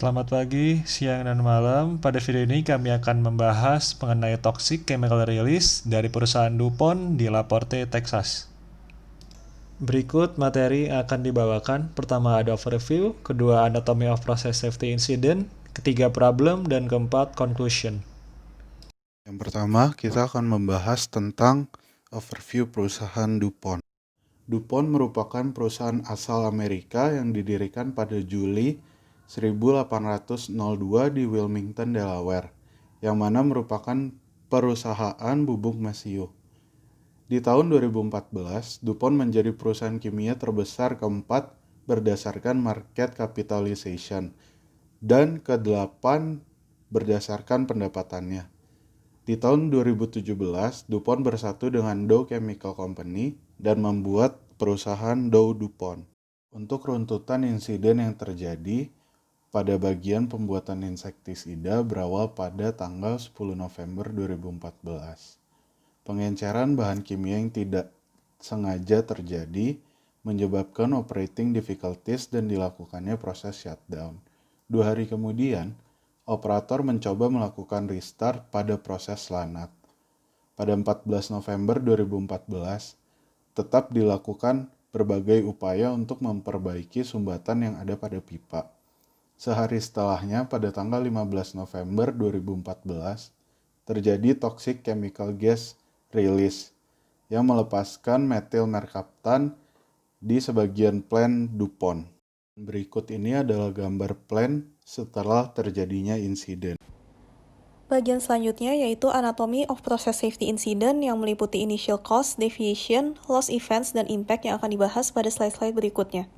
Selamat pagi, siang, dan malam. Pada video ini kami akan membahas mengenai toxic chemical release dari perusahaan DuPont di La Porte, Texas. Berikut materi yang akan dibawakan. Pertama ada overview, kedua anatomy of process safety incident, ketiga problem, dan keempat conclusion. Yang pertama, kita akan membahas tentang overview perusahaan DuPont. DuPont merupakan perusahaan asal Amerika yang didirikan pada Juli 1802 di Wilmington, Delaware, yang mana merupakan perusahaan bubuk mesiu. Di tahun 2014, DuPont menjadi perusahaan kimia terbesar keempat berdasarkan market capitalization dan ke-8 berdasarkan pendapatannya. Di tahun 2017, DuPont bersatu dengan Dow Chemical Company dan membuat perusahaan Dow DuPont. Untuk runtutan insiden yang terjadi pada bagian pembuatan insektisida berawal pada tanggal 10 November 2014. Pengenceran bahan kimia yang tidak sengaja terjadi menyebabkan operating difficulties dan dilakukannya proses shutdown. 2 hari kemudian, operator mencoba melakukan restart pada proses lanat. Pada 14 November 2014, tetap dilakukan berbagai upaya untuk memperbaiki sumbatan yang ada pada pipa. Sehari setelahnya, pada tanggal 15 November 2014, terjadi toxic chemical gas release yang melepaskan metil merkaptan di sebagian plant DuPont. Berikut ini adalah gambar plant setelah terjadinya insiden. Bagian selanjutnya yaitu anatomy of process safety incident yang meliputi initial cause, deviation, loss events, dan impact yang akan dibahas pada slide-slide berikutnya.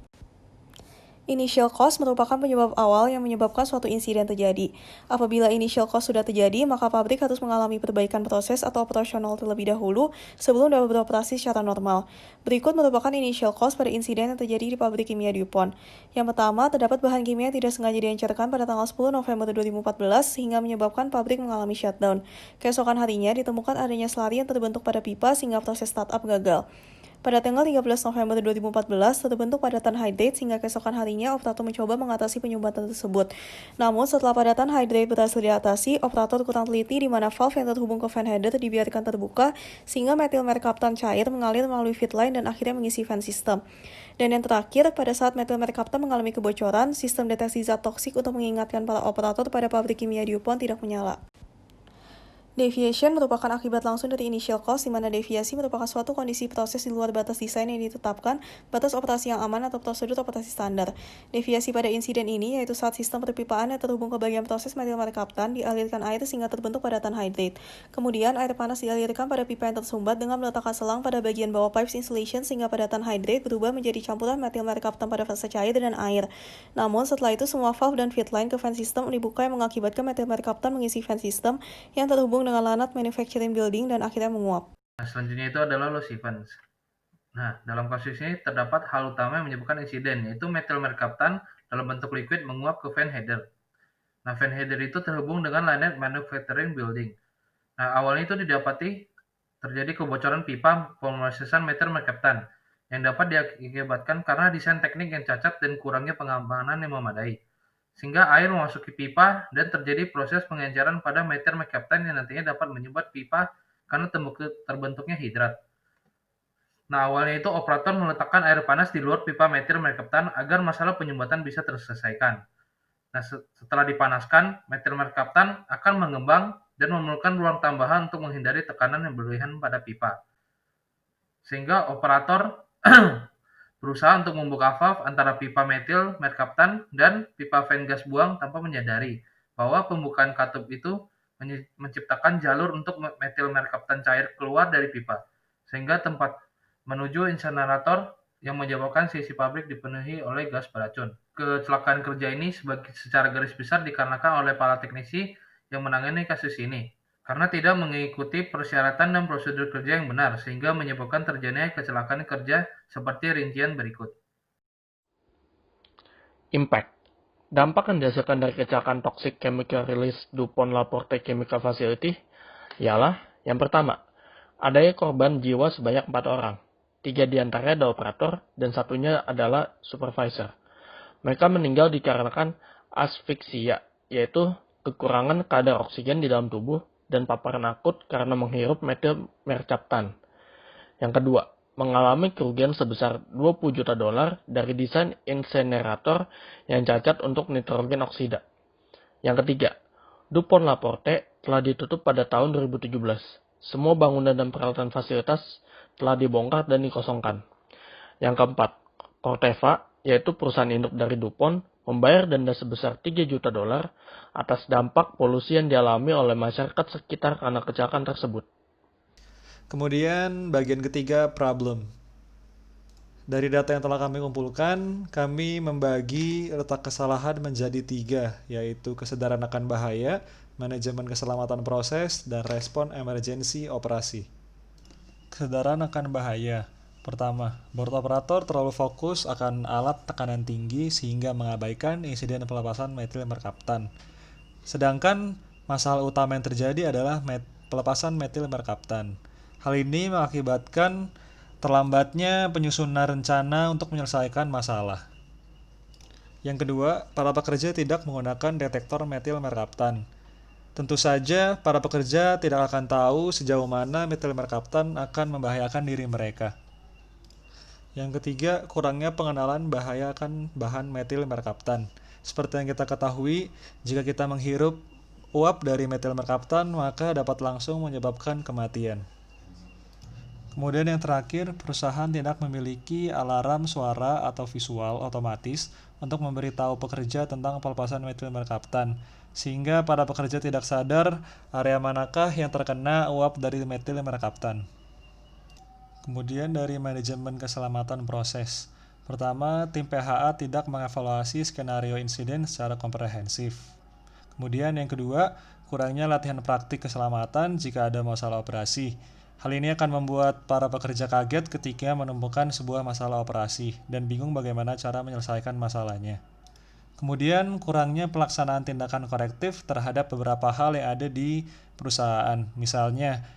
Initial cause merupakan penyebab awal yang menyebabkan suatu insiden terjadi. Apabila initial cause sudah terjadi, maka pabrik harus mengalami perbaikan proses atau operasional terlebih dahulu sebelum dapat beroperasi secara normal. Berikut merupakan initial cause pada insiden yang terjadi di pabrik kimia DuPont. Yang pertama, terdapat bahan kimia yang tidak sengaja dihancurkan pada tanggal 10 November 2014 sehingga menyebabkan pabrik mengalami shutdown. Keesokan harinya ditemukan adanya slurry yang terbentuk pada pipa sehingga proses startup gagal. Pada tanggal 13 November 2014, terbentuk padatan hydrate sehingga keesokan harinya operator mencoba mengatasi penyumbatan tersebut. Namun, setelah padatan hydrate berhasil diatasi, operator kurang teliti di mana valve yang terhubung ke fan header dibiarkan terbuka sehingga metil merkaptan cair mengalir melalui feed line dan akhirnya mengisi fan system. Dan yang terakhir, pada saat metil merkaptan mengalami kebocoran, sistem deteksi zat toksik untuk mengingatkan para operator pada pabrik kimia DuPont tidak menyala. Deviation merupakan akibat langsung dari initial cause, di mana deviasi merupakan suatu kondisi proses di luar batas desain yang ditetapkan, batas operasi yang aman atau prosedur operasi standar. Deviasi pada insiden ini yaitu saat sistem perpipaan yang terhubung ke bagian proses metil merkaptan dialirkan air sehingga terbentuk padatan hydrate. Kemudian air panas dialirkan pada pipa yang tersumbat dengan meletakkan selang pada bagian bawah pipes insulation sehingga padatan hydrate berubah menjadi campuran metil merkaptan pada fase cair dan air. Namun setelah itu semua valve dan feed line ke fan system dibuka yang mengakibatkan metil merkaptan mengisi fan system yang terhubung dengan lanat manufacturing building dan akhirnya menguap. Selanjutnya itu adalah loss events. Nah, dalam kasus ini terdapat hal utama yang menyebabkan insiden, yaitu metil merkaptan dalam bentuk liquid menguap ke fan header. Nah, fan header itu terhubung dengan lanat manufacturing building. Nah, awalnya itu didapati terjadi kebocoran pipa pemrosesan metil merkaptan yang dapat diakibatkan karena desain teknik yang cacat dan kurangnya pengamanan yang memadai. Sehingga air memasuki pipa dan terjadi proses pengenceran pada metil merkaptan yang nantinya dapat menyumbat pipa karena terbentuknya hidrat. Nah, awalnya itu operator meletakkan air panas di luar pipa metil merkaptan agar masalah penyumbatan bisa terselesaikan. Nah, setelah dipanaskan, metil merkaptan akan mengembang dan memerlukan ruang tambahan untuk menghindari tekanan yang berlebihan pada pipa. Sehingga operator berusaha untuk membuka valve antara pipa metil merkaptan dan pipa fan gas buang tanpa menyadari bahwa pembukaan katup itu menciptakan jalur untuk metil merkaptan cair keluar dari pipa, sehingga tempat menuju insinerator yang menyebabkan sisi pabrik dipenuhi oleh gas beracun. Kecelakaan kerja ini secara garis besar dikarenakan oleh para teknisi yang menangani kasus ini, karena tidak mengikuti persyaratan dan prosedur kerja yang benar, sehingga menyebabkan terjadinya kecelakaan kerja seperti rincian berikut. Impact. Dampak yang dirasakan dari kecelakaan toxic chemical release DuPont La Porte Chemical Facility ialah yang pertama, adanya korban jiwa sebanyak 4 orang. 3 diantaranya adalah operator dan satunya adalah supervisor. Mereka meninggal dikarenakan asfiksia, yaitu kekurangan kadar oksigen di dalam tubuh dan paparan akut karena menghirup metil mercaptan. Yang kedua, mengalami kerugian sebesar $20 juta dari desain insenerator yang cacat untuk nitrogen oksida. Yang ketiga, DuPont La Porte telah ditutup pada tahun 2017. Semua bangunan dan peralatan fasilitas telah dibongkar dan dikosongkan. Yang keempat, Corteva, yaitu perusahaan induk dari DuPont, membayar denda sebesar $3 juta atas dampak polusi yang dialami oleh masyarakat sekitar karena kecelakaan tersebut. Kemudian bagian ketiga, problem. Dari data yang telah kami kumpulkan, kami membagi letak kesalahan menjadi 3, yaitu kesadaran akan bahaya, manajemen keselamatan proses, dan respon emergensi operasi. Kesadaran akan bahaya. Pertama, board operator terlalu fokus akan alat tekanan tinggi sehingga mengabaikan insiden pelepasan metil merkaptan. Sedangkan masalah utama yang terjadi adalah pelepasan metil merkaptan. Hal ini mengakibatkan terlambatnya penyusunan rencana untuk menyelesaikan masalah. Yang kedua, para pekerja tidak menggunakan detektor metil merkaptan. Tentu saja, para pekerja tidak akan tahu sejauh mana metil merkaptan akan membahayakan diri mereka. Yang ketiga, kurangnya pengenalan bahaya akan bahan metil merkaptan. Seperti yang kita ketahui, jika kita menghirup uap dari metil merkaptan, maka dapat langsung menyebabkan kematian. Kemudian yang terakhir, perusahaan tidak memiliki alarm suara atau visual otomatis untuk memberitahu pekerja tentang pelepasan metil merkaptan, sehingga para pekerja tidak sadar area manakah yang terkena uap dari metil merkaptan. Kemudian dari manajemen keselamatan proses. Pertama, tim PHA tidak mengevaluasi skenario insiden secara komprehensif. Kemudian yang kedua, kurangnya latihan praktik keselamatan jika ada masalah operasi. Hal ini akan membuat para pekerja kaget ketika menemukan sebuah masalah operasi dan bingung bagaimana cara menyelesaikan masalahnya. Kemudian kurangnya pelaksanaan tindakan korektif terhadap beberapa hal yang ada di perusahaan. Misalnya,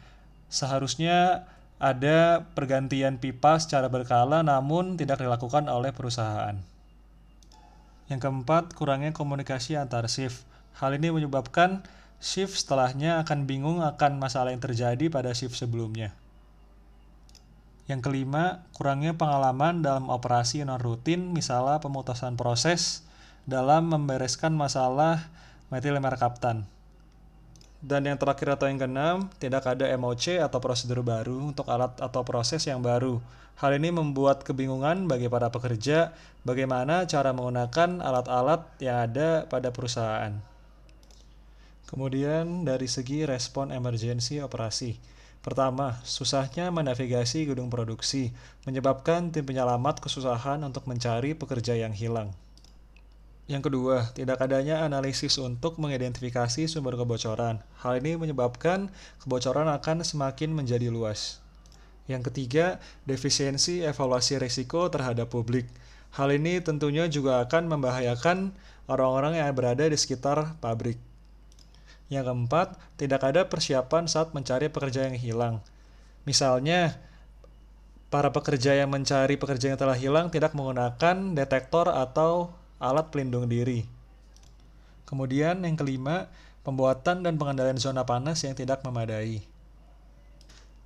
seharusnya ada pergantian pipa secara berkala namun tidak dilakukan oleh perusahaan. Yang keempat, kurangnya komunikasi antar shift. Hal ini menyebabkan shift setelahnya akan bingung akan masalah yang terjadi pada shift sebelumnya. Yang kelima, kurangnya pengalaman dalam operasi non-rutin, misalnya pemutasan proses dalam membereskan masalah metil merkaptan. Dan yang terakhir atau yang keenam, tidak ada MOC atau prosedur baru untuk alat atau proses yang baru. Hal ini membuat kebingungan bagi para pekerja bagaimana cara menggunakan alat-alat yang ada pada perusahaan. Kemudian dari segi respon emergensi operasi. Pertama, susahnya menavigasi gedung produksi, menyebabkan tim penyelamat kesusahan untuk mencari pekerja yang hilang. Yang kedua, tidak adanya analisis untuk mengidentifikasi sumber kebocoran. Hal ini menyebabkan kebocoran akan semakin menjadi luas. Yang ketiga, defisiensi evaluasi risiko terhadap publik. Hal ini tentunya juga akan membahayakan orang-orang yang berada di sekitar pabrik. Yang keempat, tidak ada persiapan saat mencari pekerja yang hilang. Misalnya, para pekerja yang mencari pekerja yang telah hilang tidak menggunakan detektor atau alat pelindung diri. Kemudian yang kelima, pembuatan dan pengendalian zona panas yang tidak memadai.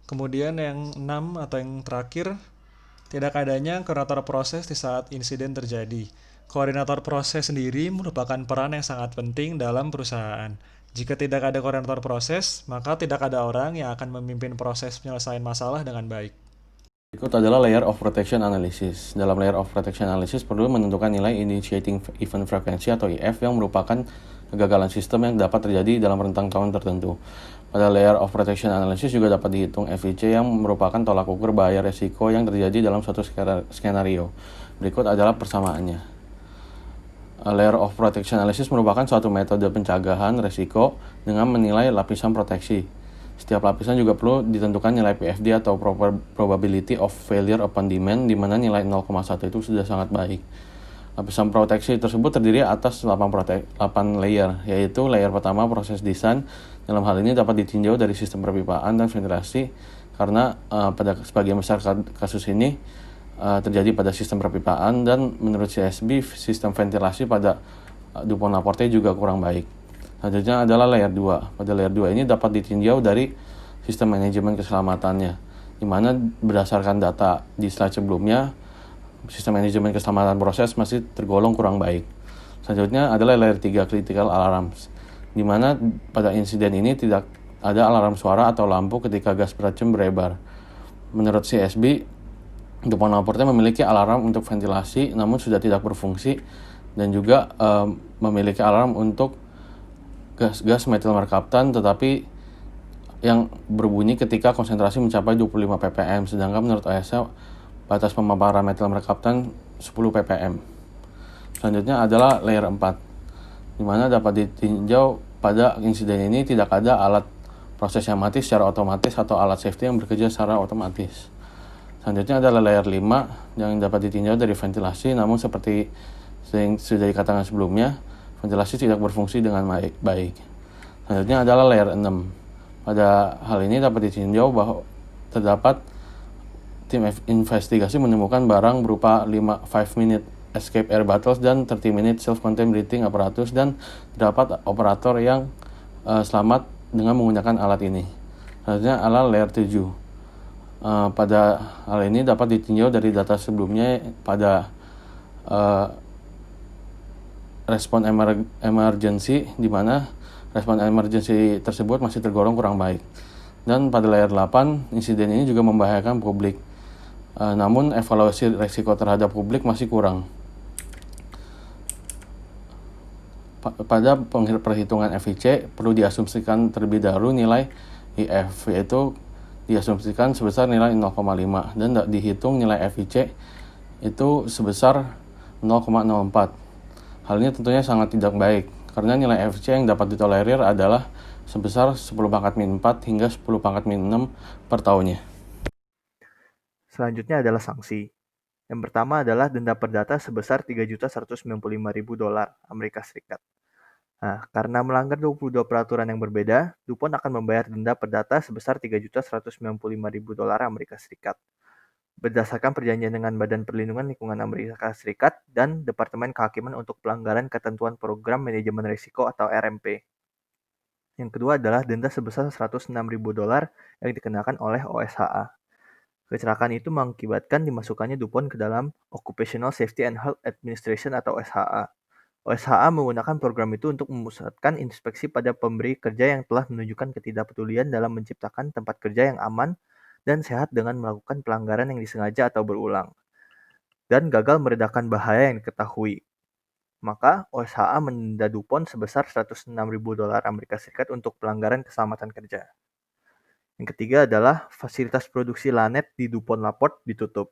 Kemudian yang 6 atau yang terakhir, tidak adanya koordinator proses di saat insiden terjadi. Koordinator proses sendiri merupakan peran yang sangat penting dalam perusahaan. Jika tidak ada koordinator proses, maka tidak ada orang yang akan memimpin proses penyelesaian masalah dengan baik. Berikut adalah layer of protection analysis. Dalam layer of protection analysis perlu menentukan nilai initiating event frequency atau IF yang merupakan kegagalan sistem yang dapat terjadi dalam rentang tahun tertentu. Pada layer of protection analysis juga dapat dihitung FIC yang merupakan tolak ukur bahaya resiko yang terjadi dalam suatu skenario. Berikut adalah persamaannya. Layer of protection analysis merupakan suatu metode pencegahan resiko dengan menilai lapisan proteksi. Setiap lapisan juga perlu ditentukan nilai PFD atau probability of failure upon demand, di mana nilai 0,1 itu sudah sangat baik. Lapisan proteksi tersebut terdiri atas 8 layer, yaitu layer pertama proses desain. Dalam hal ini dapat ditinjau dari sistem perpipaan dan ventilasi, karena pada sebagian besar kasus ini terjadi pada sistem perpipaan, dan menurut CSB sistem ventilasi pada DuPont Laporte juga kurang baik. Selanjutnya adalah layer 2. Pada layer 2 ini dapat ditinjau dari sistem manajemen keselamatannya, di mana berdasarkan data di slide sebelumnya, sistem manajemen keselamatan proses masih tergolong kurang baik. Selanjutnya adalah layer 3 critical alarms, di mana pada insiden ini tidak ada alarm suara atau lampu ketika gas beracun beredar. Menurut CSB, DuPont Laporte memiliki alarm untuk ventilasi namun sudah tidak berfungsi, dan juga memiliki alarm untuk gas metil merkaptan tetapi yang berbunyi ketika konsentrasi mencapai 25 ppm, sedangkan menurut OSHA batas pemaparan metil merkaptan 10 ppm. Selanjutnya adalah layer 4, di mana dapat ditinjau pada insiden ini tidak ada alat proses yang mati secara otomatis atau alat safety yang bekerja secara otomatis. Selanjutnya adalah layer 5 yang dapat ditinjau dari ventilasi, namun seperti yang sudah dikatakan sebelumnya, ventilasi tidak berfungsi dengan baik. Selanjutnya adalah layer 6. Pada hal ini dapat ditinjau bahwa terdapat tim investigasi menemukan barang berupa 5 minute escape air bottles dan 30 minute self-contained breathing apparatus, dan terdapat operator yang selamat dengan menggunakan alat ini. Selanjutnya adalah layer 7. Pada hal ini dapat ditinjau dari data sebelumnya pada respon emergency, di mana respon emergency tersebut masih tergolong kurang baik. Dan pada layer 8, insiden ini juga membahayakan publik. Namun evaluasi risiko terhadap publik masih kurang. Pada perhitungan FIC perlu diasumsikan terlebih dahulu nilai IF, yaitu diasumsikan sebesar nilai 0,5, dan dihitung nilai FIC itu sebesar 0,04. Hal ini tentunya sangat tidak baik, karena nilai FIC yang dapat ditolerir adalah sebesar 10 pangkat min 4 hingga 10 pangkat min 6 per tahunnya. Selanjutnya adalah sanksi. Yang pertama adalah denda perdata sebesar $3.195.000 Amerika Serikat. Nah, karena melanggar 22 peraturan yang berbeda, DuPont akan membayar denda perdata sebesar $3.195.000 Amerika Serikat. Berdasarkan perjanjian dengan Badan Perlindungan Lingkungan Amerika Serikat dan Departemen Kehakiman untuk pelanggaran ketentuan Program Manajemen Risiko atau RMP. Yang kedua adalah denda sebesar $106.000 yang dikenakan oleh OSHA. Kecelakaan itu mengakibatkan dimasukkannya DuPont ke dalam Occupational Safety and Health Administration atau OSHA. OSHA menggunakan program itu untuk memusatkan inspeksi pada pemberi kerja yang telah menunjukkan ketidakpedulian dalam menciptakan tempat kerja yang aman dan sehat dengan melakukan pelanggaran yang disengaja atau berulang, dan gagal meredakan bahaya yang diketahui. Maka OSHA mendenda DuPont sebesar $106.000 Amerika Serikat untuk pelanggaran keselamatan kerja. Yang ketiga adalah fasilitas produksi Lanet di DuPont Laporte ditutup.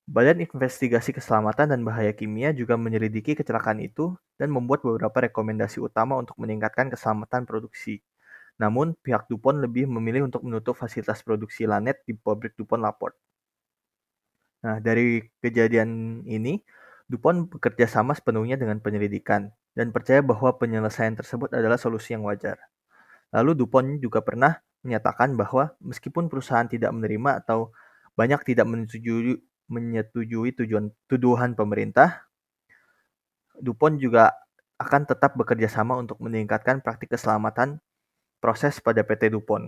Badan Investigasi Keselamatan dan Bahaya Kimia juga menyelidiki kecelakaan itu dan membuat beberapa rekomendasi utama untuk meningkatkan keselamatan produksi. Namun, pihak DuPont lebih memilih untuk menutup fasilitas produksi Lanet di pabrik DuPont Laporte. Nah, dari kejadian ini, DuPont bekerja sama sepenuhnya dengan penyelidikan dan percaya bahwa penyelesaian tersebut adalah solusi yang wajar. Lalu DuPont juga pernah menyatakan bahwa meskipun perusahaan tidak menerima atau banyak tidak menyetujui tuduhan pemerintah, DuPont juga akan tetap bekerja sama untuk meningkatkan praktik keselamatan proses pada PT DuPont.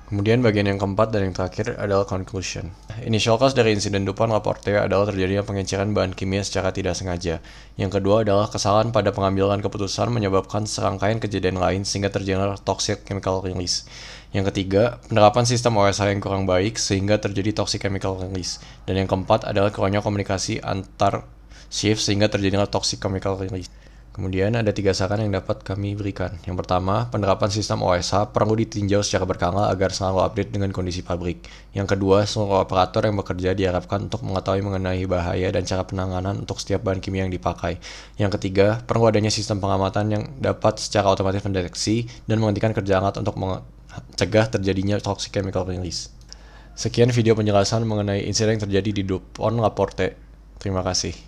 Kemudian bagian yang keempat dan yang terakhir adalah conclusion. Initial cause dari insiden DuPont Laporte adalah terjadinya pengeceran bahan kimia secara tidak sengaja. Yang kedua adalah kesalahan pada pengambilan keputusan menyebabkan serangkaian kejadian lain sehingga terjadinya toxic chemical release. Yang ketiga, penerapan sistem OSHA yang kurang baik sehingga terjadi toxic chemical release. Dan yang keempat adalah kurangnya komunikasi antar shift sehingga terjadinya toxic chemical release. Kemudian ada 3 saran yang dapat kami berikan. Yang pertama, penerapan sistem OSHA perlu ditinjau secara berkala agar selalu update dengan kondisi pabrik. Yang kedua, seluruh operator yang bekerja diharapkan untuk mengetahui mengenai bahaya dan cara penanganan untuk setiap bahan kimia yang dipakai. Yang ketiga, perlu adanya sistem pengamatan yang dapat secara otomatis mendeteksi dan menghentikan kerja alat untuk mencegah terjadinya toxic chemical release. Sekian video penjelasan mengenai insiden yang terjadi di DuPont Laporte. Terima kasih.